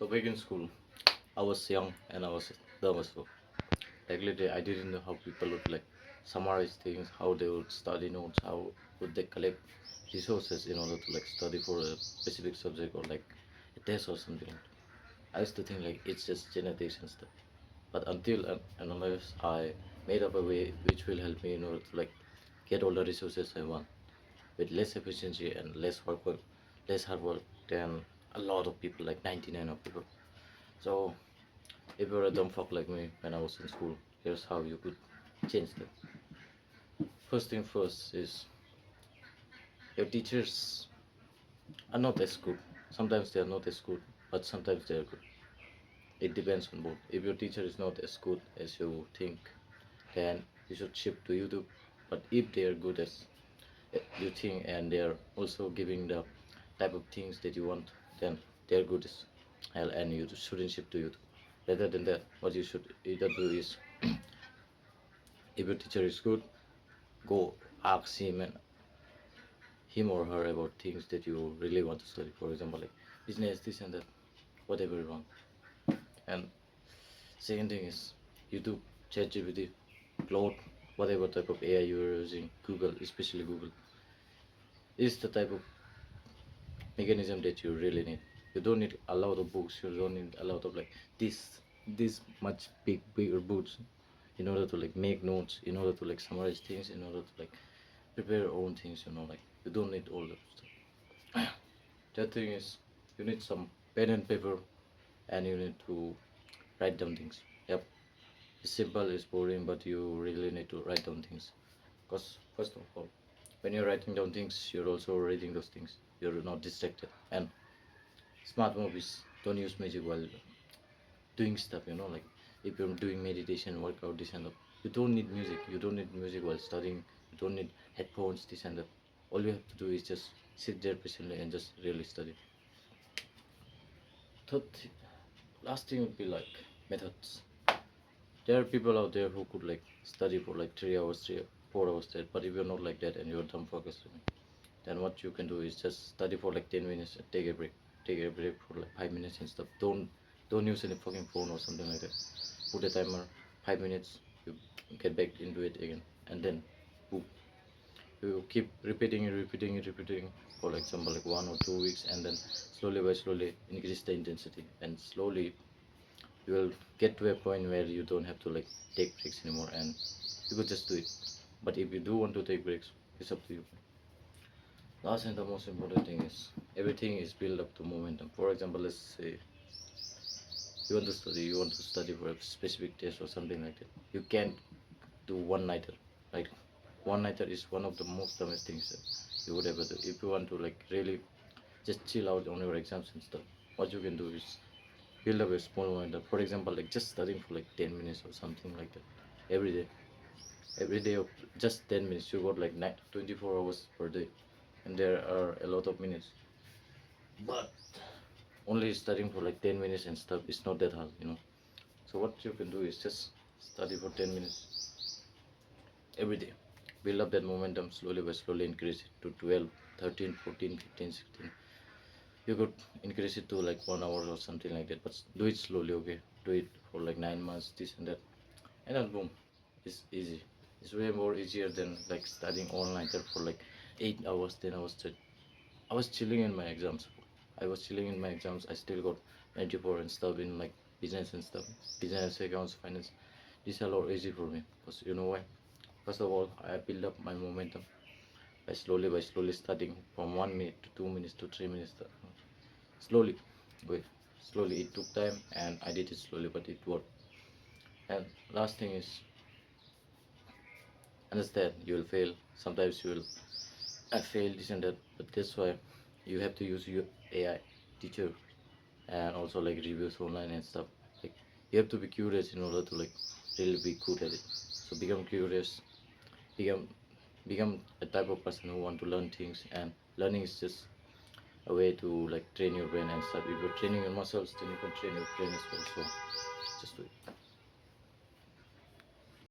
So back in school, I was young and I was dumb as well. Like literally, I didn't know how people would like summarize things, how they would study notes, how would they collect resources in order to like study for a specific subject or like a test or something like that. I used to think like it's just genetics and stuff. But until and unless I made up a way which will help me in order to like get all the resources I want with less efficiency and less hard work than a lot of people, like 99 of people. So if you're a dumb fuck like me when I was in school, here's how you could change that. First thing first is your teachers are not as good. Sometimes they are not as good, but sometimes they are good. It depends on both. If your teacher is not as good as you think, then you should shift to YouTube. But if they are good as you think and they are also giving the type of things that you want, then they are good as hell and you shouldn't shift to YouTube. Rather than that, what you should either do is if your teacher is good, go ask him or her about things that you really want to study. For example, like business, this and that, whatever you want. And second thing is YouTube, ChatGPT, Claude, whatever type of AI you are using, Google, especially Google, is the type of mechanism that you really need. You don't need a lot of books. You don't need a lot of like this much bigger books in order to like make notes, in order to like summarize things, in order to like prepare your own things. Like you don't need all that stuff. Third thing is you need some pen and paper, and you need to write down things. Yep, it's simple, it's boring, but you really need to write down things. Because first of all, when you're writing down things, you're also reading those things. You're not distracted. And smart movies don't use music while doing stuff. Like if you're doing meditation, workout, this and that, you don't need music. You don't need music while studying. You don't need headphones, this and that. All you have to do is just sit there patiently and just really study. Last thing would be like methods. There are people out there who could like study for like 3 hours, 4 hours straight. But if you're not like that and you're dumb focused, then what you can do is just study for like 10 minutes and take a break. Take a break for like 5 minutes and stuff. Don't use any fucking phone or something like that. Put a timer, 5 minutes, you get back into it again, and then boom. You keep repeating for like example like 1 or 2 weeks, and then slowly by slowly increase the intensity, and slowly you will get to a point where you don't have to like take breaks anymore, and you could just do it. But if you do want to take breaks, it's up to you. Last and the most important thing is everything is built up to momentum. For example, let's say you want to study for a specific test or something like that. You can't do one nighter. Like one nighter is one of the most dumbest things that you would ever do. If you want to like really just chill out on your exams and stuff, what you can do is build up a small momentum. For example, like just studying for like 10 minutes or something like that every day. Every day of just 10 minutes, you got like 24 hours per day, and there are a lot of minutes. But only studying for like 10 minutes and stuff is not that hard. So what you can do is just study for 10 minutes every day. Build up that momentum slowly by slowly, increase it to 12, 13, 14, 15, 16. You could increase it to like 1 hour or something like that, but do it slowly, okay? Do it for like 9 months, this and that, and then boom, it's easy. It's way more easier than like studying all nighter for like 8 hours, 10 hours straight. I was chilling in my exams. I still got 94 and stuff in like business and stuff. Business, accounts, finance. These are all easy for me. Because you know why? First of all, I build up my momentum by slowly studying from 1 minute to 2 minutes to 3 minutes. Slowly, wait, slowly. It took time and I did it slowly, but it worked. And last thing is understand you will fail. Sometimes you will I fail this and that, but that's why you have to use your AI teacher and also like reviews online and stuff. Like you have to be curious in order to like really be good at it. So become curious, become become a type of person who want to learn things, and learning is just a way to like train your brain and stuff. If you're training your muscles, then you can train your brain as well. So just do it.